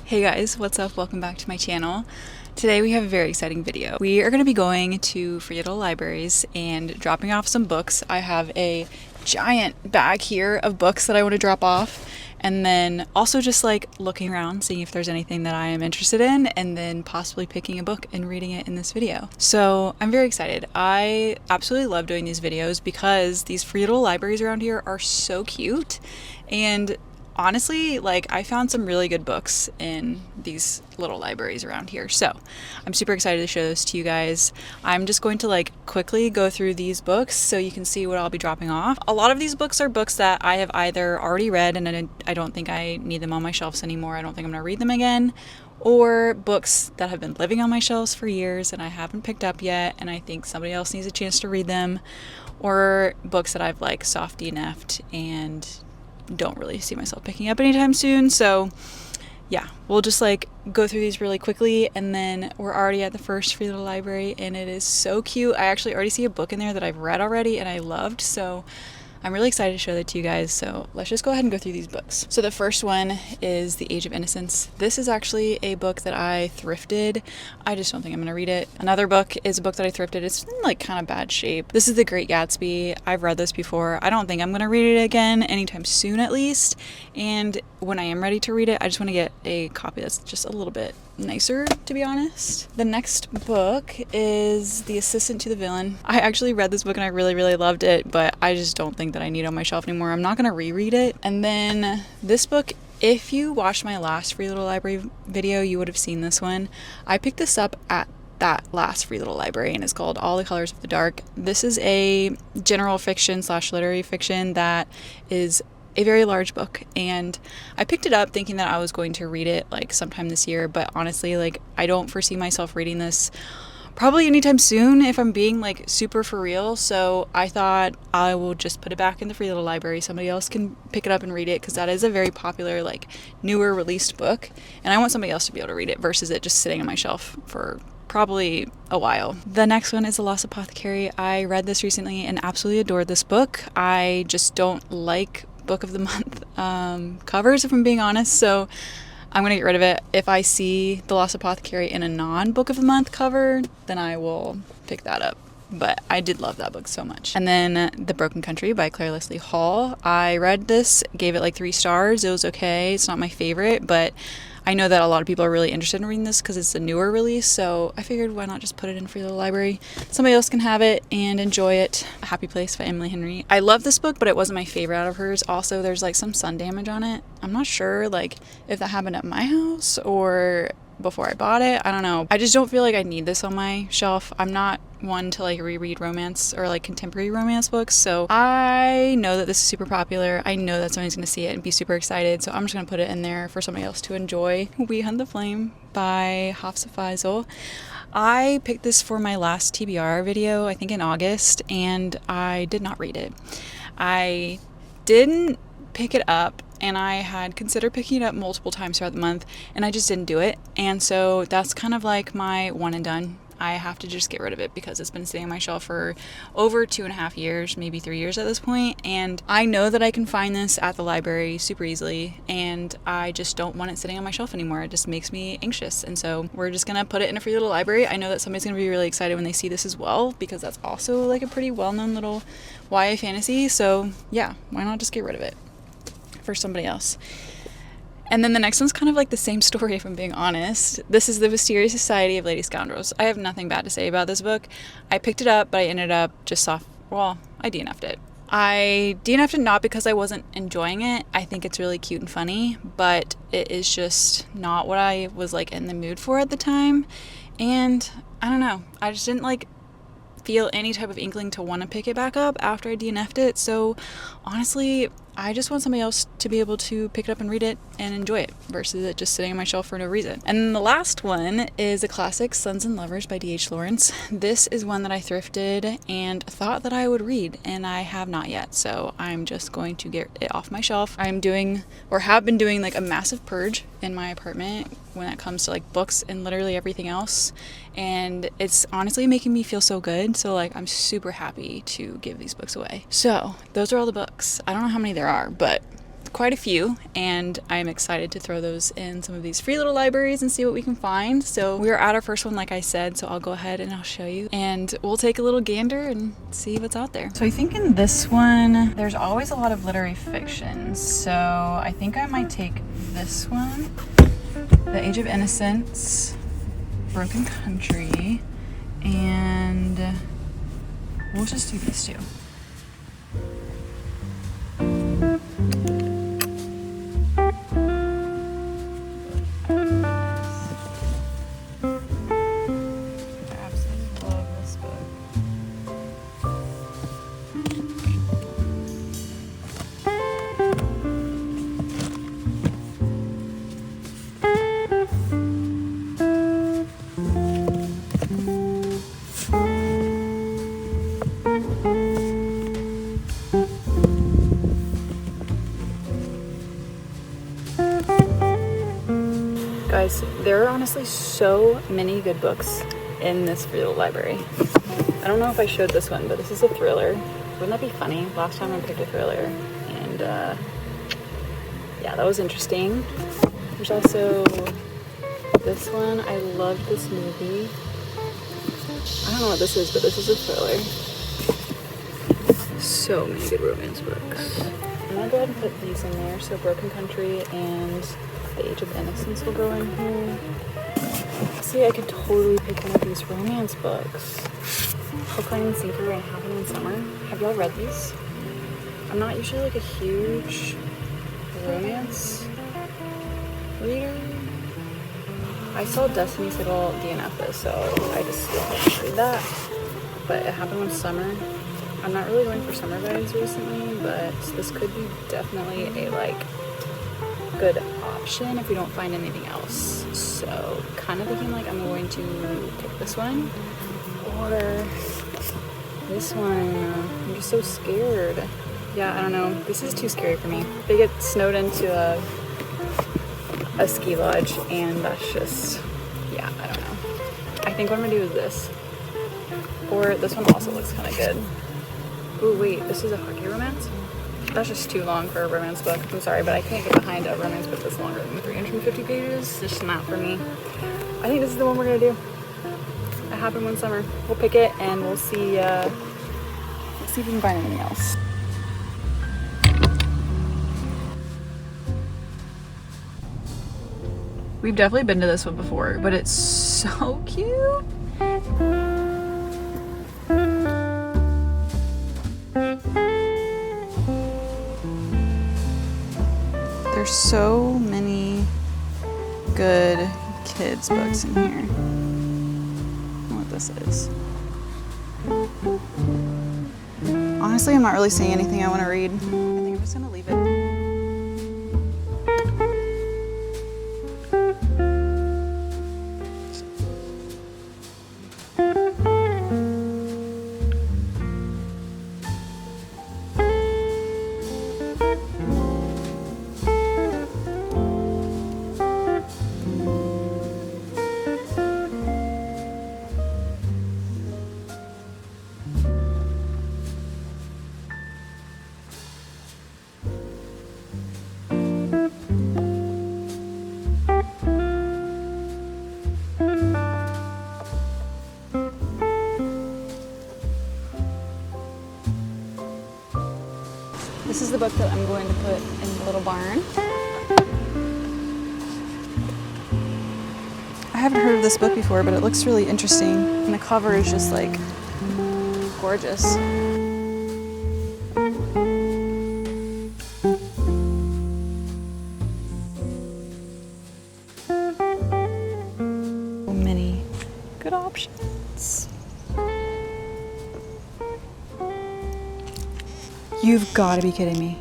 Hey guys, what's up? Welcome back to my channel. Today we have a very exciting video. We are going to be going to free little libraries and dropping off some books. I have a giant bag here of books that I want to drop off, and then also just like looking around, seeing if there's anything that I am interested in, and then possibly picking a book and reading it in this video. So I'm very excited. I absolutely love doing these videos because these free little libraries around here are so cute, and honestly, like, I found some really good books in these little libraries around here. So I'm super excited to show this to you guys. I'm just going to like quickly go through these books so you can see what I'll be dropping off. A lot of these books are books that I have either already read and I don't think I need them on my shelves anymore. I don't think I'm gonna read them again. Or books that have been living on my shelves for years and I haven't picked up yet and I think somebody else needs a chance to read them. Or books that I've like soft DNF'd and don't really see myself picking up anytime soon. So yeah, we'll just like go through these really quickly, and then we're already at the first free little library and it is so cute. I actually already see a book in there that I've read already and I loved, so I'm really excited to show that to you guys. So let's just go ahead and go through these books. So the first one is The Age of Innocence. This is actually a book that I thrifted. I just don't think I'm gonna read it. Another book is a book that I thrifted. It's in like kind of bad shape. This is The Great Gatsby. I've read this before. I don't think I'm gonna read it again anytime soon, at least. And when I am ready to read it, I just want to get a copy that's just a little bit nicer, to be honest. The next book is The Assistant to the Villain. I actually read this book and I really loved it, but I just don't think that I need it on my shelf anymore. I'm not gonna reread it. And then this book, if you watched my last free little library video, you would have seen this one. I picked this up at that last free little library and it's called All the Colors of the Dark. This is a general fiction / literary fiction that is a very large book, and I picked it up thinking that I was going to read it like sometime this year, but honestly, like, I don't foresee myself reading this probably anytime soon if I'm being like super for real. So I thought I will just put it back in the free little library. Somebody else can pick it up and read it because that is a very popular, like, newer released book, and I want somebody else to be able to read it versus it just sitting on my shelf for probably a while. The next one is The Lost Apothecary. I read this recently and absolutely adored this book. I just don't like book of the month covers, if I'm being honest, so I'm gonna get rid of it. If I see The Lost Apothecary in a non-book of the month cover, then I will pick that up. But I did love that book so much. And then The Broken Country by Claire Leslie Hall. I read this, gave it like 3 stars. It was okay. It's not my favorite, but I know that a lot of people are really interested in reading this because it's a newer release, so I figured why not just put it in free little library. Somebody else can have it and enjoy it. A Happy Place by Emily Henry. I love this book, but it wasn't my favorite out of hers. Also, there's like some sun damage on it. I'm not sure like if that happened at my house or before I bought it. I don't know. I just don't feel like I need this on my shelf. I'm not one to like reread romance or like contemporary romance books, so I know that this is super popular. I know that somebody's gonna see it and be super excited, so I'm just gonna put it in there for somebody else to enjoy. We Hunt the Flame by Hafsa Faisal. I picked this for my last TBR video, I think in August, and I did not read it. I didn't pick it up, and I had considered picking it up multiple times throughout the month, and I just didn't do it. And so that's kind of like my one and done. I have to just get rid of it because it's been sitting on my shelf for over 2.5 years, maybe 3 years at this point, and I know that I can find this at the library super easily, and I just don't want it sitting on my shelf anymore. It just makes me anxious, and so we're just gonna put it in a free little library. I know that somebody's gonna be really excited when they see this as well because that's also like a pretty well-known little YA fantasy, so yeah, why not just get rid of it for somebody else. And then the next one's kind of like the same story, if I'm being honest. This is The Mysterious Society of Lady Scoundrels. I have nothing bad to say about this book. I picked it up, but I ended up just I DNF'd it. I DNF'd it not because I wasn't enjoying it. I think it's really cute and funny, but it is just not what I was like in the mood for at the time. And I don't know, I just didn't like feel any type of inkling to want to pick it back up after I DNF'd it. So honestly, I just want somebody else to be able to pick it up and read it and enjoy it versus it just sitting on my shelf for no reason. And then the last one is a classic, Sons and Lovers by D.H. Lawrence. This is one that I thrifted and thought that I would read, and I have not yet, so I'm just going to get it off my shelf. I'm doing, or have been doing, like a massive purge in my apartment when it comes to like books and literally everything else, and it's honestly making me feel so good. So like I'm super happy to give these books away. So those are all the books. I don't know how many there are, but quite a few, and I'm excited to throw those in some of these free little libraries and see what we can find. So we're at our first one, like I said, so I'll go ahead and I'll show you, and we'll take a little gander and see what's out there. So I think in this one, there's always a lot of literary fiction, so I think I might take this one, The Age of Innocence, Broken Country, and we'll just do these two. Guys, there are honestly so many good books in this free little library. I don't know if I showed this one, but this is a thriller. Wouldn't that be funny? Last time I picked a thriller, and yeah, that was interesting. There's also this one. I love this movie. I don't know what this is, but this is a thriller. So many good romance books. I'm gonna go ahead and put these in there. So Broken Country and The Age of Innocence will go in here. See, I could totally pick one of these romance books. Hook, Line, and Sinker and Happen in Summer. Have y'all read these? I'm not usually like a huge romance reader. I saw Destiny Siddle DNF this, so I just didn't read that. But It Happened in Summer. I'm not really going for summer vibes recently, but this could be definitely a like good option if we don't find anything else. So kind of thinking like I'm going to pick this one or this one. I'm just so scared. Yeah, I don't know. This is too scary for me. They get snowed into a ski lodge, and that's just, yeah, I don't know. I think what I'm gonna do is this. Or this one also looks kind of good. Ooh, wait, this is a hockey romance? That's just too long for a romance book. I'm sorry, but I can't get behind a romance book that's longer than 350 pages. It's just not for me. I think this is the one we're gonna do. It Happened One Summer. We'll pick it and we'll see if we can find anything else. We've definitely been to this one before, but it's so cute. There's so many good kids books in here. I don't know what this is. Honestly, I'm not really seeing anything I want to read. I think I'm just gonna leave it. This is the book that I'm going to put in the little barn. I haven't heard of this book before, but it looks really interesting. And the cover is just like gorgeous. So many good options. You've got to be kidding me.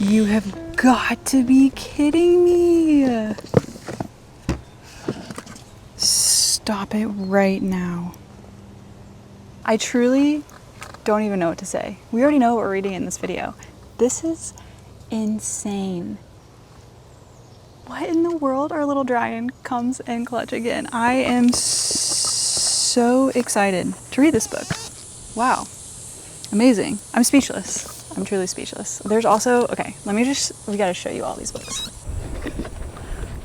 You have got to be kidding me. Stop it right now. I truly don't even know what to say. We already know what we're reading in this video. This is insane. What in the world? Our little dragon comes in clutch again. I am so excited to read this book. Wow. Amazing. I'm speechless. I'm truly speechless. There's also, okay, we gotta show you all these books.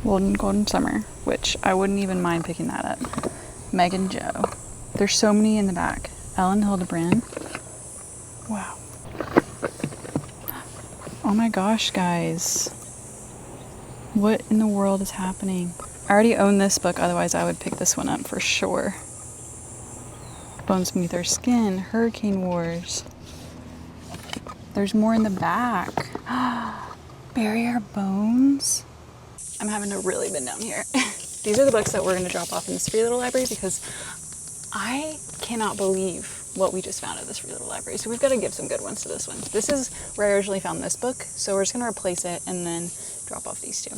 Golden Summer, which I wouldn't even mind picking that up. Meg and Joe. There's so many in the back. Ellen Hildebrand. Wow. Oh my gosh, guys. What in the world is happening? I already own this book, otherwise I would pick this one up for sure. Bones Beneath Our Skin, Hurricane Wars. There's more in the back. Bury Our Bones. I'm having to really bend down here. These are the books that we're going to drop off in this free little library because I cannot believe what we just found at this free little library. So we've got to give some good ones to this one. This is where I originally found this book, so we're just going to replace it and then drop off these two.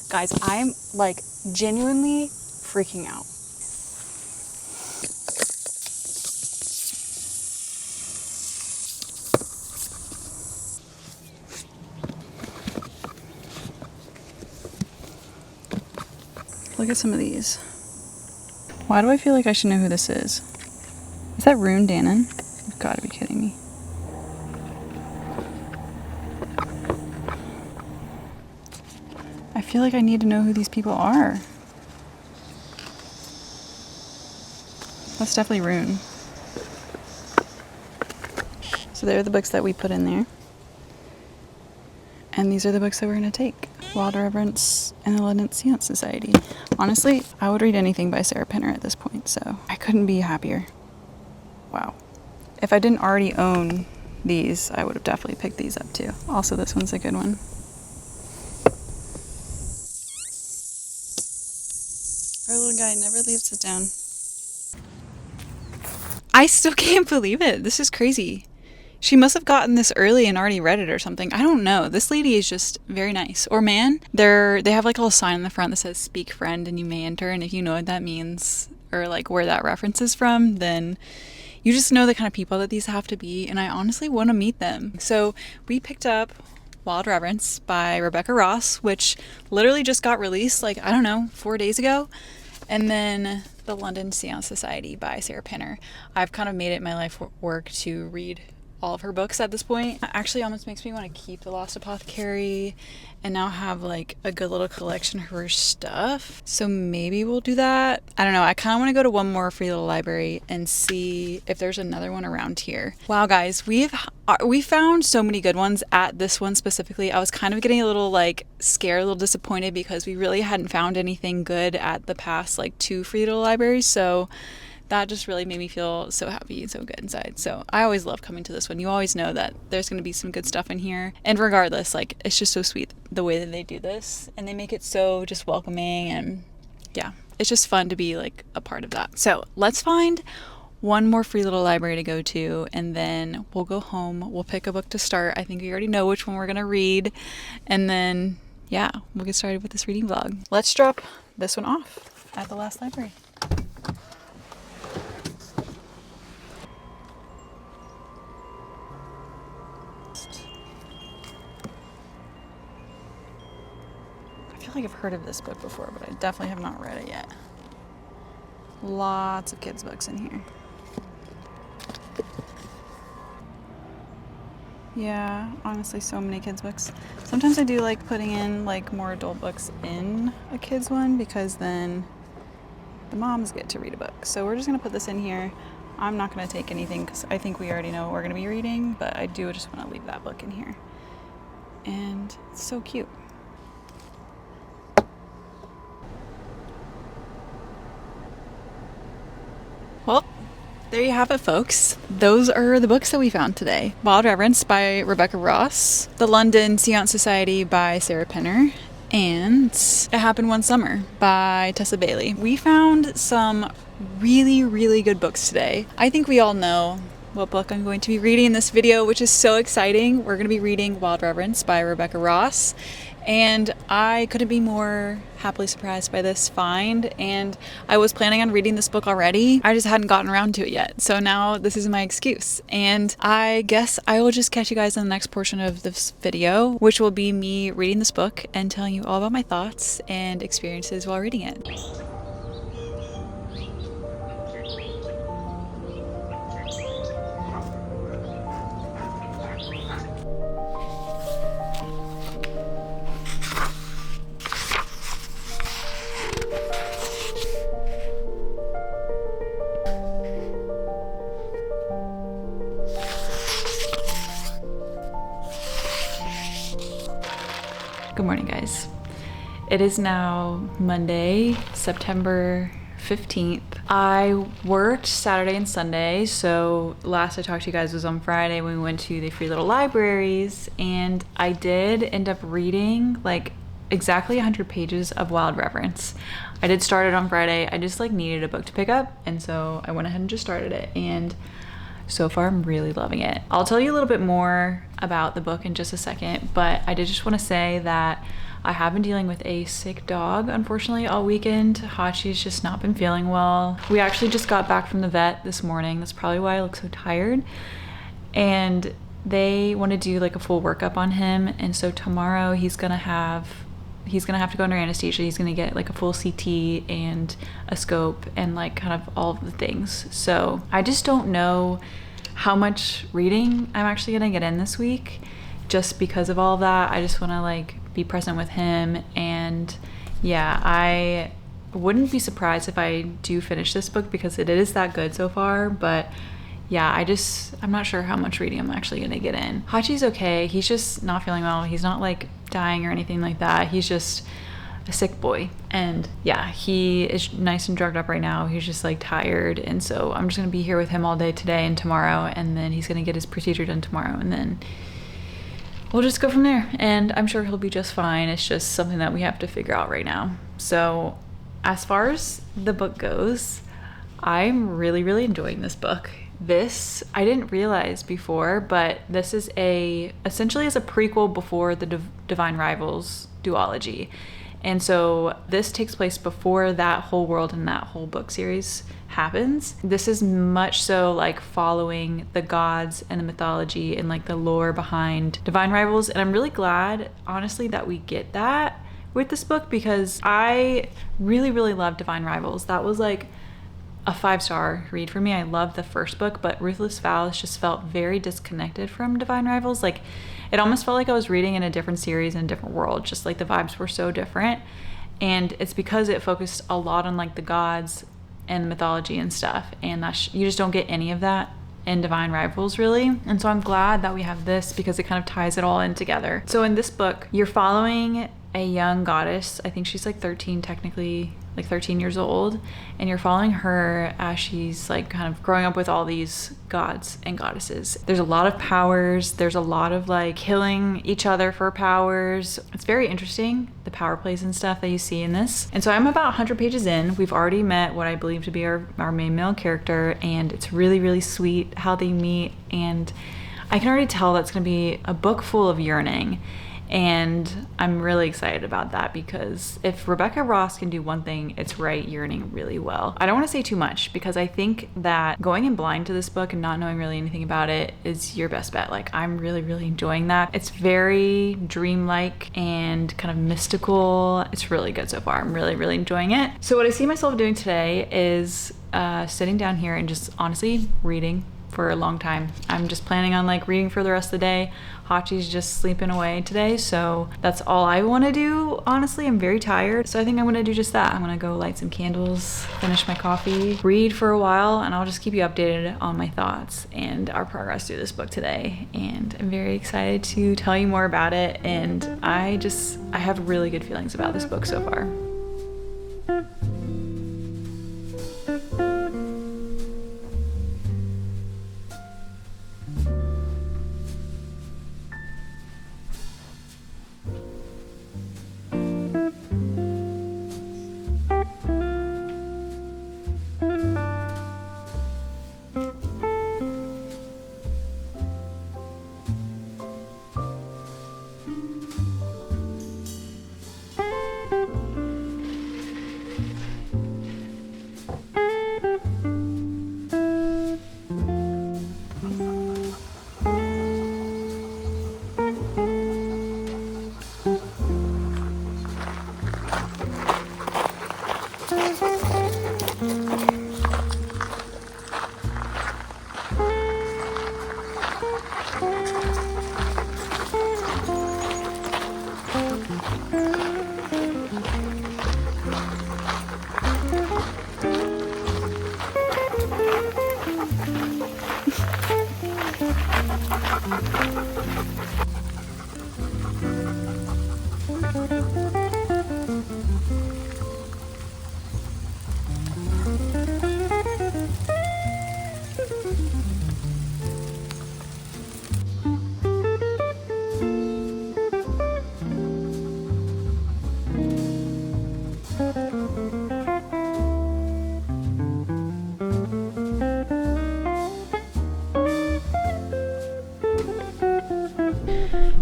Guys, I'm like genuinely freaking out. Look at some of these. Why do I feel like I should know who this is? Is that Rune Dannon? You've got to be kidding me. I feel like I need to know who these people are. That's definitely Rune. So they're the books that we put in there. And these are the books that we're going to take. Wild Reverence and the London Seance Society. Honestly, I would read anything by Sarah Penner at this point, so I couldn't be happier. Wow. If I didn't already own these, I would have definitely picked these up too. Also, this one's a good one. Our little guy never leaves us down. I still can't believe it. This is crazy. She must have gotten this early and already read it or something. I don't know. This lady is just very nice. Or man, they have like a little sign on the front that says "Speak Friend" and you may enter. And if you know what that means or like where that reference is from, then you just know the kind of people that these have to be. And I honestly want to meet them. So we picked up Wild Reverence by Rebecca Ross, which literally just got released like, I don't know, 4 days ago. And then The London Seance Society by Sarah Penner. I've kind of made it my life work to read all of her books at this point. It actually almost makes me want to keep The Lost Apothecary and now have like a good little collection of her stuff. So maybe we'll do that. I don't know. I kind of want to go to one more free little library and see if there's another one around here. Wow, guys, we found so many good ones at this one specifically. I was kind of getting a little like scared, a little disappointed because we really hadn't found anything good at the past like 2 free little libraries. So that just really made me feel so happy and so good inside. So I always love coming to this one. You always know that there's going to be some good stuff in here. And regardless, like, it's just so sweet the way that they do this. And they make it so just welcoming. And yeah, it's just fun to be like a part of that. So let's find one more free little library to go to. And then we'll go home. We'll pick a book to start. I think we already know which one we're going to read. And then, yeah, we'll get started with this reading vlog. Let's drop this one off at the last library. I feel like I've heard of this book before, but I definitely have not read it yet. Lots of kids' books in here. Yeah, honestly, so many kids' books. Sometimes I do like putting in like more adult books in a kid's one because then the moms get to read a book. So we're just gonna put this in here. I'm not gonna take anything because I think we already know what we're gonna be reading, but I do just wanna leave that book in here. And it's so cute. Well, there you have it, folks. Those are the books that we found today. Wild Reverence by Rebecca Ross, The London Seance Society by Sarah Penner, and It Happened One Summer by Tessa Bailey. We found some really, really good books today. I think we all know what book I'm going to be reading in this video, which is so exciting. We're going to be reading Wild Reverence by Rebecca Ross. And I couldn't be more happily surprised by this find. And I was planning on reading this book already. I just hadn't gotten around to it yet. So now this is my excuse. And I guess I will just catch you guys in the next portion of this video, which will be me reading this book and telling you all about my thoughts and experiences while reading it. Good morning, guys. It is now Monday, September 15th. I worked Saturday and Sunday, so last I talked to you guys was on Friday when we went to the Free Little Libraries, and I did end up reading like exactly 100 pages of Wild Reverence. I did start it on Friday. I just like needed a book to pick up, and so I went ahead and just started it, and so far I'm really loving it. I'll tell you a little bit more about the book in just a second, but I did just want to say that I have been dealing with a sick dog, unfortunately, all weekend. Hachi's just not been feeling well. We actually just got back from the vet this morning. That's probably why I look so tired. And they want to do like a full workup on him, and so tomorrow he's gonna have to go under anesthesia. He's gonna get like a full CT and a scope and like kind of all of the things. So I just don't know how much reading I'm actually gonna get in this week just because of all of that. I just want to like be present with him, and yeah, I wouldn't be surprised if I do finish this book because it is that good so far. But yeah, I'm not sure how much reading I'm actually gonna get in. Hachi's okay. He's just not feeling well. He's not like dying or anything like that. He's just a sick boy. And yeah, he is nice and drugged up right now. He's just like tired. And so I'm just gonna be here with him all day today and tomorrow. And then he's gonna get his procedure done tomorrow. And then we'll just go from there. And I'm sure he'll be just fine. It's just something that we have to figure out right now. So as far as the book goes, I'm really, really enjoying this book. This I didn't realize before, but this is essentially is a prequel before the Divine Rivals duology. And so this takes place before that whole world and that whole book series happens. This is much so like following the gods and the mythology and like the lore behind Divine Rivals. And I'm really glad, honestly, that we get that with this book because I really, really love Divine Rivals. That was like a 5-star read for me. I loved the first book, but Ruthless Vows just felt very disconnected from Divine Rivals. Like it almost felt like I was reading in a different series in a different world. Just like the vibes were so different. And it's because it focused a lot on like the gods and mythology and stuff. And you just don't get any of that in Divine Rivals really. And so I'm glad that we have this because it kind of ties it all in together. So in this book, you're following a young goddess. I think she's like 13 technically, like 13 years old, and you're following her as she's like kind of growing up with all these gods and goddesses. There's a lot of powers. There's a lot of like killing each other for powers. It's very interesting, the power plays and stuff that you see in this. And so I'm about 100 pages in. We've already met what I believe to be our main male character, and it's really, really sweet how they meet. And I can already tell that's gonna be a book full of yearning. And I'm really excited about that because if Rebecca Ross can do one thing, it's write yearning really well. I don't want to say too much because I think that going in blind to this book and not knowing really anything about it is your best bet. Like I'm really, really enjoying that. It's very dreamlike and kind of mystical. It's really good so far. I'm really, really enjoying it. So what I see myself doing today is sitting down here and just honestly reading for a long time. I'm just planning on like reading for the rest of the day. Hachi's just sleeping away today, so that's all I want to do. Honestly, I'm very tired, so I think I'm gonna do just that. I'm gonna go light some candles, finish my coffee, read for a while, and I'll just keep you updated on my thoughts and our progress through this book today. And I'm very excited to tell you more about it, and I have really good feelings about this book so far.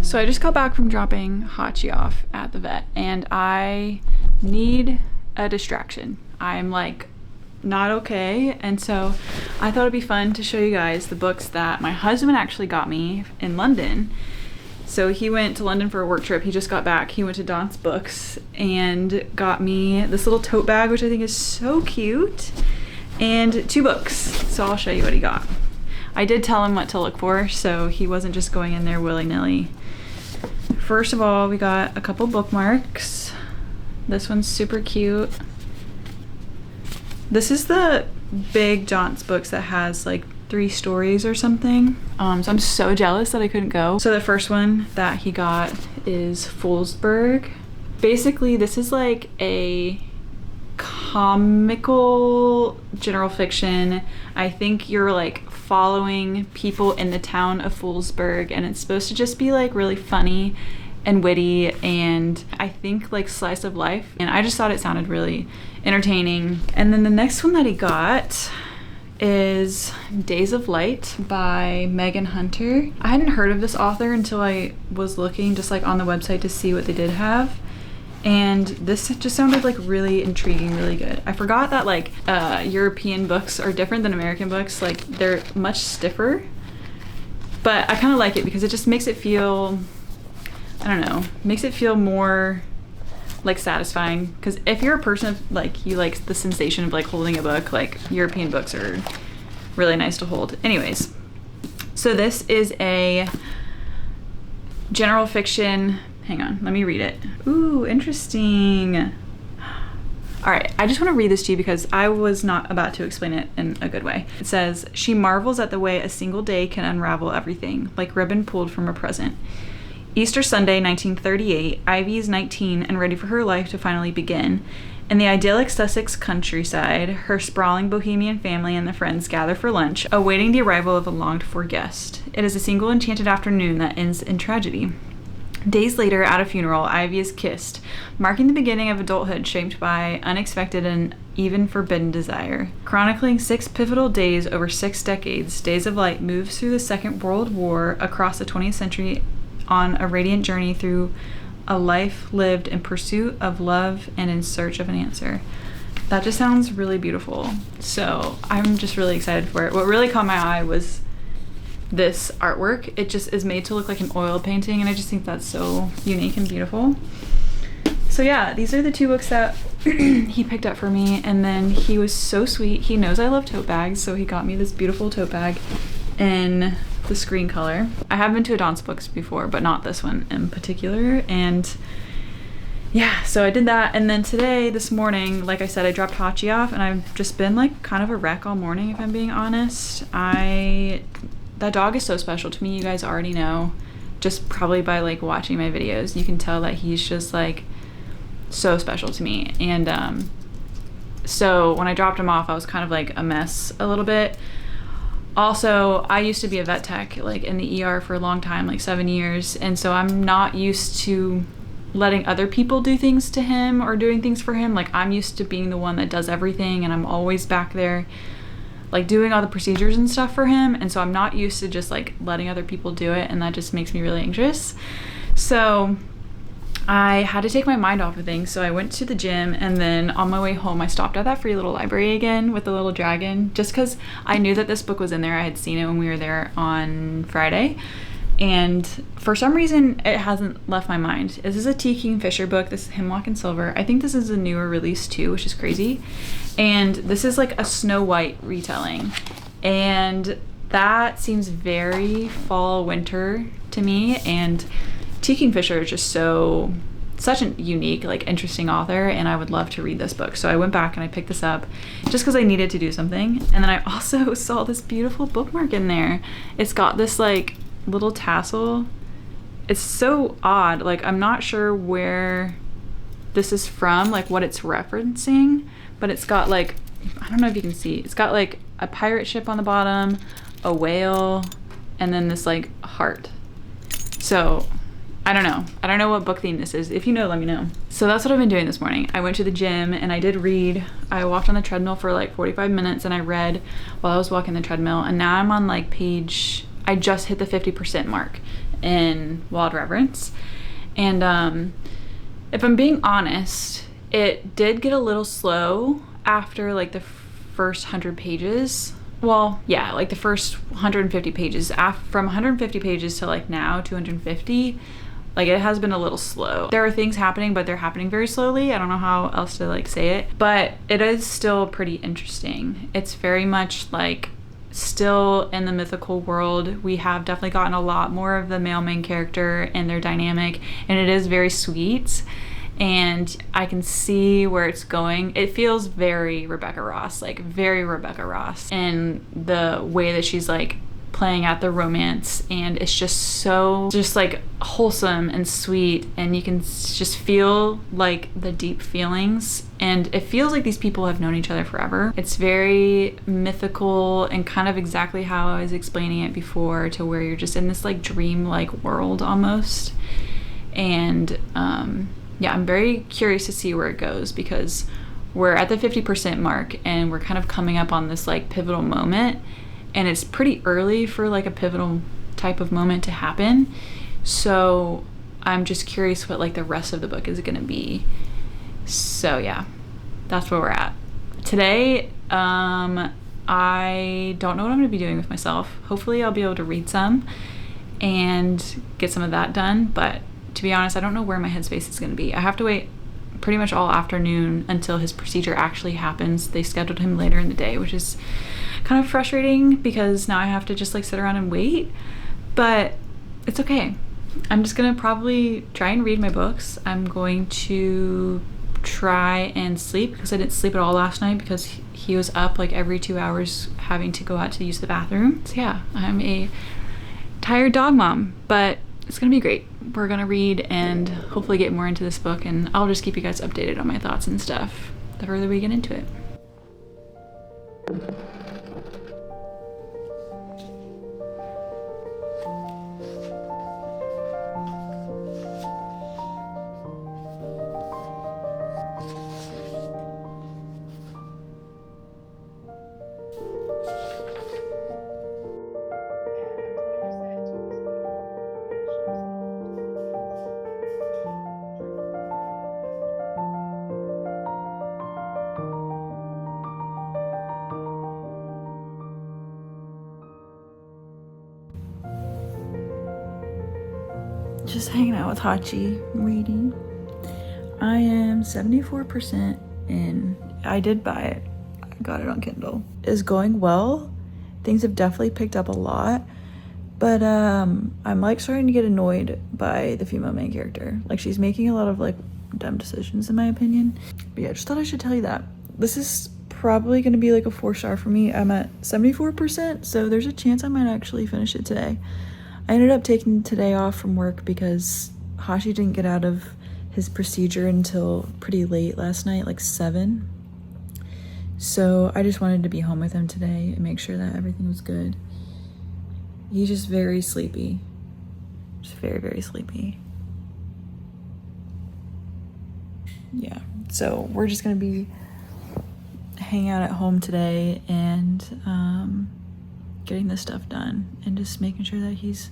So I just got back from dropping Hachi off at the vet and I need a distraction. I'm like not okay, and so I thought it'd be fun to show you guys the books that my husband actually got me in London. So he went to London for a work trip. He just got back. He went to Daunt's Books and got me this little tote bag, which I think is so cute, and 2 books. So I'll show you what he got. I did tell him what to look for, so he wasn't just going in there willy-nilly. First of all, we got a couple bookmarks. This one's super cute. This is the big Daunt's Books that has like 3 stories or something. So I'm so jealous that I couldn't go. So the first one that he got is Foolsburg. Basically, this is like a comical general fiction. I think you're like following people in the town of Foolsburg, and it's supposed to just be like really funny and witty and I think like slice of life, and I just thought it sounded really entertaining. And then the next one that he got is Days of Light by Megan Hunter. I hadn't heard of this author until I was looking just like on the website to see what they did have, and this just sounded like really intriguing, really good. I forgot that like European books are different than American books. Like they're much stiffer, but I kind of like it because it just makes it feel, I don't know, makes it feel more like satisfying. Because if you're a person of like, you like the sensation of like holding a book, like European books are really nice to hold. Anyways, so this is a general fiction. Hang on, let me read it. Ooh, interesting. All right, I just want to read this to you because I was not about to explain it in a good way. It says, she marvels at the way a single day can unravel everything, like ribbon pulled from a present. Easter Sunday, 1938, Ivy is 19 and ready for her life to finally begin. In the idyllic Sussex countryside, her sprawling bohemian family and their friends gather for lunch, awaiting the arrival of a longed-for guest. It is a single enchanted afternoon that ends in tragedy. Days later, at a funeral, Ivy is kissed, marking the beginning of adulthood shaped by unexpected and even forbidden desire. Chronicling 6 pivotal days over 6 decades, Days of Light moves through the Second World War across the 20th century on a radiant journey through a life lived in pursuit of love and in search of an answer. That just sounds really beautiful. So I'm just really excited for it. What really caught my eye was this artwork. It just is made to look like an oil painting, and I just think that's so unique and beautiful. So yeah, these are the 2 books that he picked up for me, and then he was so sweet. He knows I love tote bags, so he got me this beautiful tote bag in the screen color. I have been to a Daunt's Books before, but not this one in particular. And yeah, so I did that. And then today, this morning, like I said, I dropped Hachi off, and I've just been like kind of a wreck all morning, if I'm being honest. That dog is so special to me. You guys already know, just probably by like watching my videos, you can tell that he's just like so special to me. And so when I dropped him off, I was kind of like a mess a little bit. Also, I used to be a vet tech, like in the ER for a long time, like 7 years. And so I'm not used to letting other people do things to him or doing things for him. Like I'm used to being the one that does everything, and I'm always back there like doing all the procedures and stuff for him. And so I'm not used to just like letting other people do it, and that just makes me really anxious. So I had to take my mind off of things. So I went to the gym, and then on my way home I stopped at that free little library again with the little dragon, just because I knew that this book was in there. I had seen it when we were there on Friday, and for some reason it hasn't left my mind. This is a T. Kingfisher book. This is Hemlock and Silver. I think this is a newer release too, which is crazy. And this is like a Snow White retelling, and that seems very fall winter to me. And T. Kingfisher is just such a unique, like interesting author, and I would love to read this book. So I went back and I picked this up just because I needed to do something. And then I also saw this beautiful bookmark in there. It's got this like little tassel. It's so odd. Like I'm not sure where this is from, like what it's referencing, but it's got like, I don't know if you can see, it's got like a pirate ship on the bottom, a whale, and then this like heart. So I don't know what book theme this is. If you know, let me know. So that's what I've been doing this morning. I went to the gym and I did read. I walked on the treadmill for like 45 minutes and I read while I was walking the treadmill. And now I'm on like I just hit the 50% mark. in Wild Reverence. And if I'm being honest, it did get a little slow after like the first 100 pages. Well, yeah, like the first 150 pages. From 150 pages to like now 250, like it has been a little slow. There are things happening, but they're happening very slowly. I don't know how else to like say it, but it is still pretty interesting. It's very much like still in the mythical world. We have definitely gotten a lot more of the male main character and their dynamic, and it is very sweet. And I can see where it's going. It feels very Rebecca Ross, like very Rebecca Ross, in the way that she's like playing at the romance, and it's just so just like wholesome and sweet, and you can just feel like the deep feelings, and it feels like these people have known each other forever. It's very mythical and kind of exactly how I was explaining it before, to where you're just in this like dream-like world almost. And yeah, I'm very curious to see where it goes, because we're at the 50% mark and we're kind of coming up on this like pivotal moment, and it's pretty early for like a pivotal type of moment to happen. So I'm just curious what like the rest of the book is gonna be. So yeah, that's where we're at. Today, I don't know what I'm gonna be doing with myself. Hopefully I'll be able to read some and get some of that done, but to be honest, I don't know where my headspace is gonna be. I have to wait pretty much all afternoon until his procedure actually happens. They scheduled him later in the day, which is kind of frustrating because now I have to just like sit around and wait, but it's okay. I'm just gonna probably try and read my books. I'm going to try and sleep, because I didn't sleep at all last night because he was up like every 2 hours having to go out to use the bathroom. So yeah, I'm a tired dog mom, but it's gonna be great. We're gonna read and hopefully get more into this book, and I'll just keep you guys updated on my thoughts and stuff the further we get into it. Just hanging out with Hachi, reading. I am 74% in. I did buy it. I got it on Kindle. It's going well. Things have definitely picked up a lot, but I'm like starting to get annoyed by the female main character. Like, she's making a lot of like dumb decisions in my opinion. But yeah, just thought I should tell you that. This is probably gonna be like a 4-star for me. I'm at 74%, so there's a chance I might actually finish it today. I ended up taking today off from work because Hashi didn't get out of his procedure until pretty late last night, like 7. So I just wanted to be home with him today and make sure that everything was good. He's just very sleepy. Just very, very sleepy. Yeah, so we're just gonna be hanging out at home today and getting this stuff done and just making sure that he's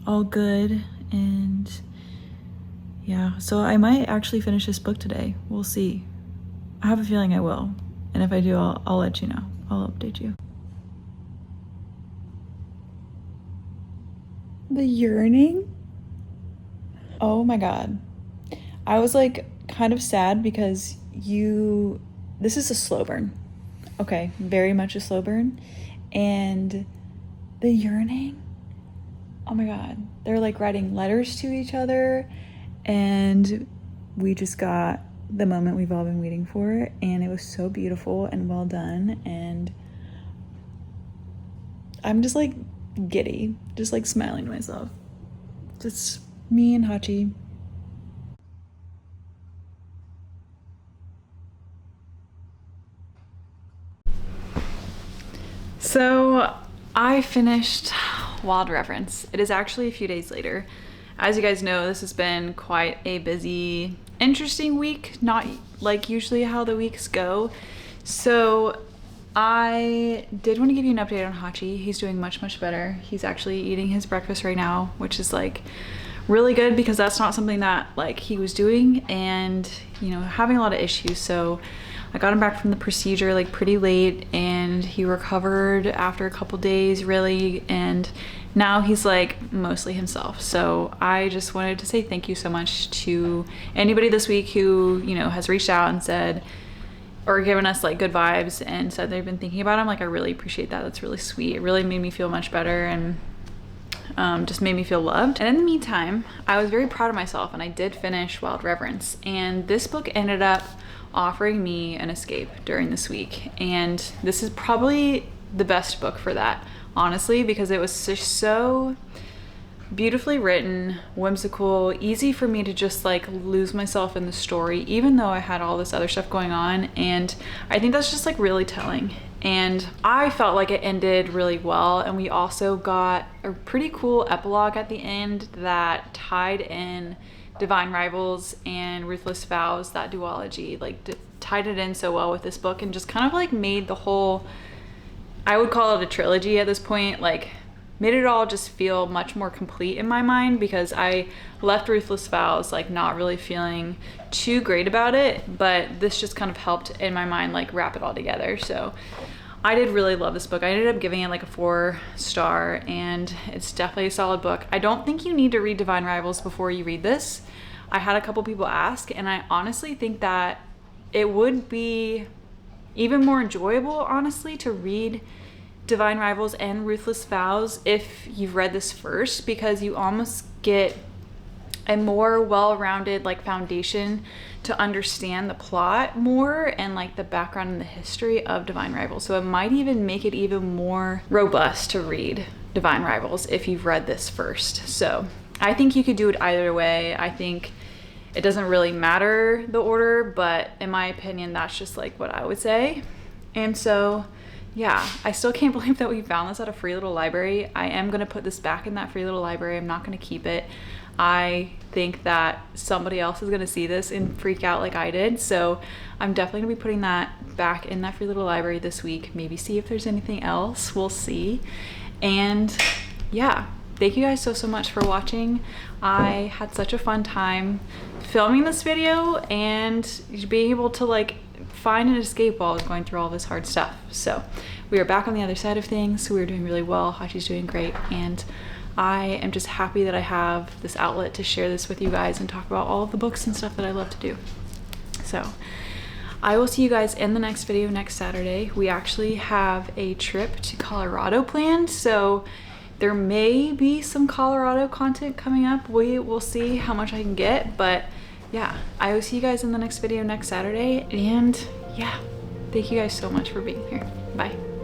all good. And yeah, so I might actually finish this book today. We'll see. I have a feeling I will, and if I do, I'll let you know. I'll update you. The yearning? Oh my god. I was like kind of sad because this is a slow burn. Okay, very much a slow burn. And the yearning, oh my god, they're like writing letters to each other, and we just got the moment we've all been waiting for, and it was so beautiful and well done, and I'm just like giddy, just like smiling to myself. Just me and Hachi. So I finished Wild Reverence. It is actually a few days later. As you guys know, this has been quite a busy, interesting week, not like usually how the weeks go. So I did want to give you an update on Hachi. He's doing much, much better. He's actually eating his breakfast right now, which is like really good because that's not something that like he was doing and, you know, having a lot of issues. So I got him back from the procedure like pretty late and he recovered after a couple days really, and now he's like mostly himself. So I just wanted to say thank you so much to anybody this week who, you know, has reached out and said or given us like good vibes and said they've been thinking about him. Like I really appreciate that. That's really sweet. It really made me feel much better and just made me feel loved. And in the meantime, I was very proud of myself and I did finish Wild Reverence, and this book ended up offering me an escape during this week, and this is probably the best book for that, honestly, because it was just so beautifully written, whimsical, easy for me to just like lose myself in the story even though I had all this other stuff going on. And I think that's just like really telling, and I felt like it ended really well. And we also got a pretty cool epilogue at the end that tied in Divine Rivals and Ruthless Vows, that duology, like tied it in so well with this book and just kind of like made the whole, I would call it a trilogy at this point, like made it all just feel much more complete in my mind, because I left Ruthless Vows like not really feeling too great about it, but this just kind of helped in my mind like wrap it all together. So I did really love this book. I ended up giving it like a 4-star, and it's definitely a solid book. I don't think you need to read Divine Rivals before you read this. I had a couple people ask, and I honestly think that it would be even more enjoyable, honestly, to read Divine Rivals and Ruthless Vows if you've read this first, because you almost get a more well-rounded like foundation to understand the plot more and like the background and the history of Divine Rivals. So it might even make it even more robust to read Divine Rivals if you've read this first. So I think you could do it either way. I think it doesn't really matter the order, but in my opinion, that's just like what I would say. And so yeah, I still can't believe that we found this at a free little library. I am gonna put this back in that free little library. I'm not gonna keep it. I think that somebody else is gonna see this and freak out like I did. So I'm definitely gonna be putting that back in that free little library this week. Maybe see if there's anything else, we'll see. And yeah, thank you guys so much for watching. I had such a fun time filming this video and being able to like find an escape while I was going through all this hard stuff. So we are back on the other side of things. We are doing really well. Hachi's doing great, and I am just happy that I have this outlet to share this with you guys and talk about all of the books and stuff that I love to do. So I will see you guys in the next video next Saturday. We actually have a trip to Colorado planned, so there may be some Colorado content coming up. We will see how much I can get, but yeah, I will see you guys in the next video next Saturday. And yeah, thank you guys so much for being here. Bye.